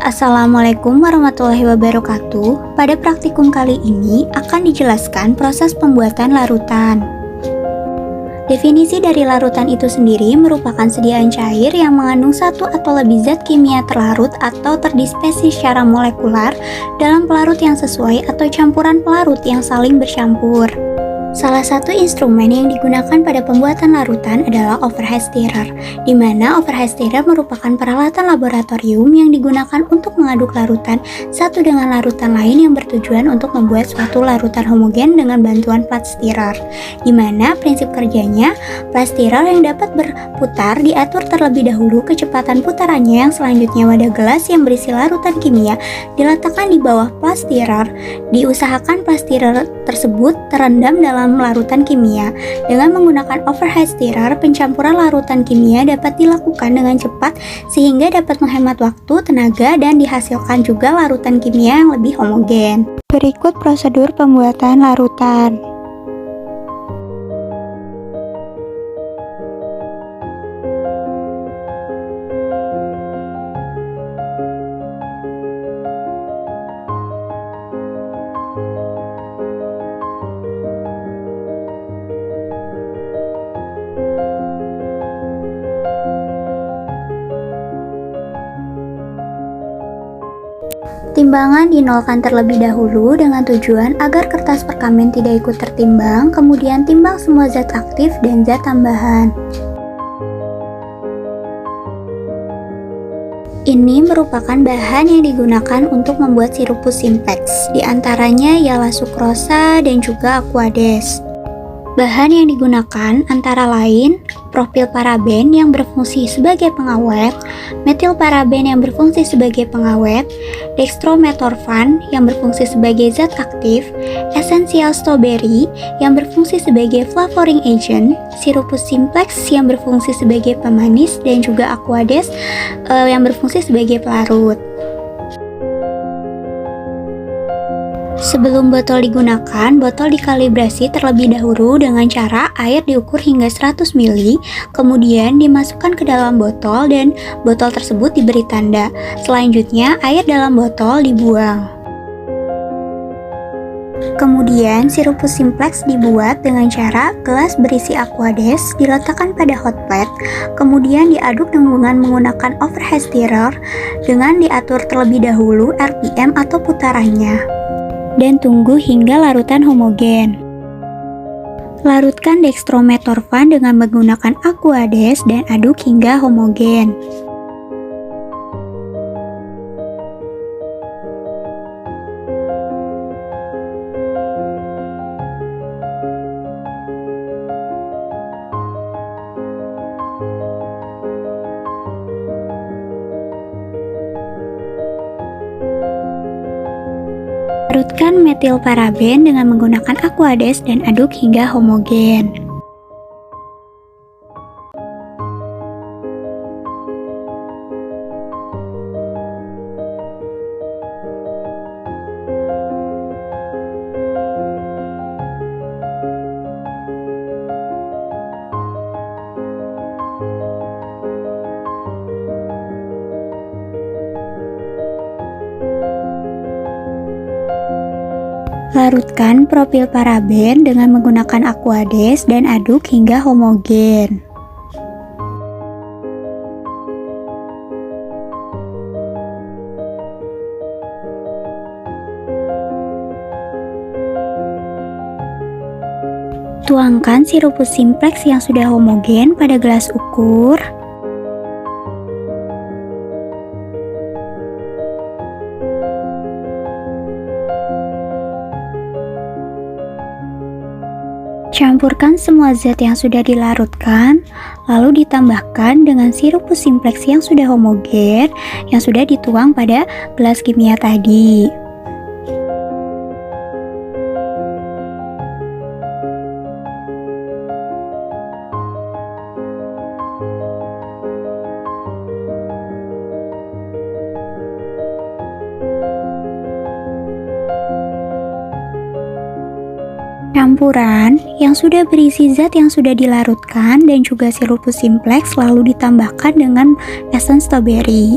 Assalamualaikum warahmatullahi wabarakatuh. Pada praktikum kali ini akan dijelaskan proses pembuatan larutan. Definisi dari larutan itu sendiri merupakan sediaan cair yang mengandung satu atau lebih zat kimia terlarut atau terdispersi secara molekular dalam pelarut yang sesuai atau campuran pelarut yang saling bercampur. Salah satu instrumen yang digunakan pada pembuatan larutan adalah overhead stirrer, di mana overhead stirrer merupakan peralatan laboratorium yang digunakan untuk mengaduk larutan satu dengan larutan lain yang bertujuan untuk membuat suatu larutan homogen dengan bantuan plat stirrer, di mana prinsip kerjanya plat stirrer yang dapat berputar diatur terlebih dahulu kecepatan putarannya, yang selanjutnya wadah gelas yang berisi larutan kimia diletakkan di bawah plat stirrer. Diusahakan plat stirrer tersebut terendam dalam larutan kimia. Dengan menggunakan overhead stirrer, pencampuran larutan kimia dapat dilakukan dengan cepat sehingga dapat menghemat waktu, tenaga, dan dihasilkan juga larutan kimia yang lebih homogen. Berikut prosedur pembuatan larutan. Timbangan dinolkan terlebih dahulu dengan tujuan agar kertas perkamen tidak ikut tertimbang, kemudian timbang semua zat aktif dan zat tambahan. Ini merupakan bahan yang digunakan untuk membuat sirup simplex, diantaranya ialah sukrosa dan juga aquades. Bahan yang digunakan antara lain propilparaben yang berfungsi sebagai pengawet, metilparaben yang berfungsi sebagai pengawet, dextrometorphan yang berfungsi sebagai zat aktif, esensial strawberry yang berfungsi sebagai flavoring agent, sirupus simplex yang berfungsi sebagai pemanis, dan juga aquades yang berfungsi sebagai pelarut. Sebelum botol digunakan, botol dikalibrasi terlebih dahulu dengan cara air diukur hingga 100 ml, kemudian dimasukkan ke dalam botol dan botol tersebut diberi tanda. Selanjutnya, air dalam botol dibuang. Kemudian, sirupus simplex dibuat dengan cara gelas berisi aquades diletakkan pada hot plate, kemudian diaduk dengan menggunakan overhead stirrer dengan diatur terlebih dahulu RPM atau putarannya, dan tunggu hingga larutan homogen. Larutkan dextrometorphan dengan menggunakan aquades dan aduk hingga homogen. Larutkan metilparaben dengan menggunakan aquades dan aduk hingga homogen. Larutkan propilparaben dengan menggunakan aquades dan aduk hingga homogen. Tuangkan sirupus simplex yang sudah homogen pada gelas ukur. Campurkan semua zat yang sudah dilarutkan, lalu ditambahkan dengan sirupus simplex yang sudah homogen yang sudah dituang pada gelas kimia tadi. Campuran yang sudah berisi zat yang sudah dilarutkan dan juga sirupus simplex lalu ditambahkan dengan essence strawberry.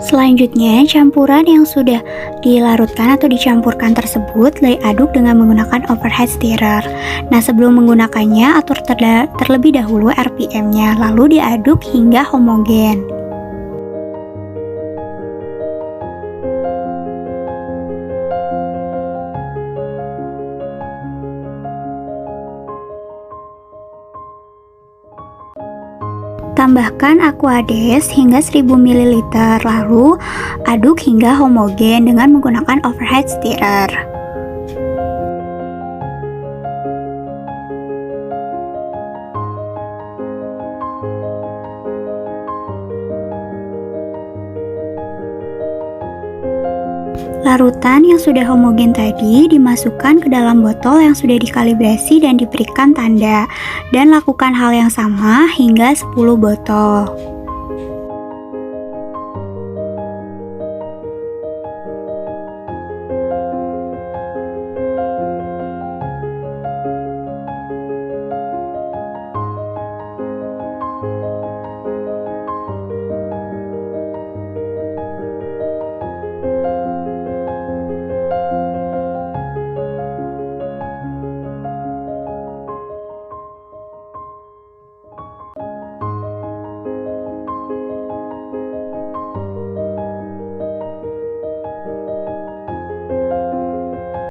Selanjutnya, campuran yang sudah dilarutkan atau dicampurkan tersebut diaduk dengan menggunakan overhead stirrer. Nah, sebelum menggunakannya, atur terlebih dahulu RPM-nya, lalu diaduk hingga homogen. Tambahkan Aquades hingga 1000 ml, lalu aduk hingga homogen dengan menggunakan overhead stirrer. Larutan yang sudah homogen tadi dimasukkan ke dalam botol yang sudah dikalibrasi dan diberikan tanda, dan lakukan hal yang sama hingga 10 botol.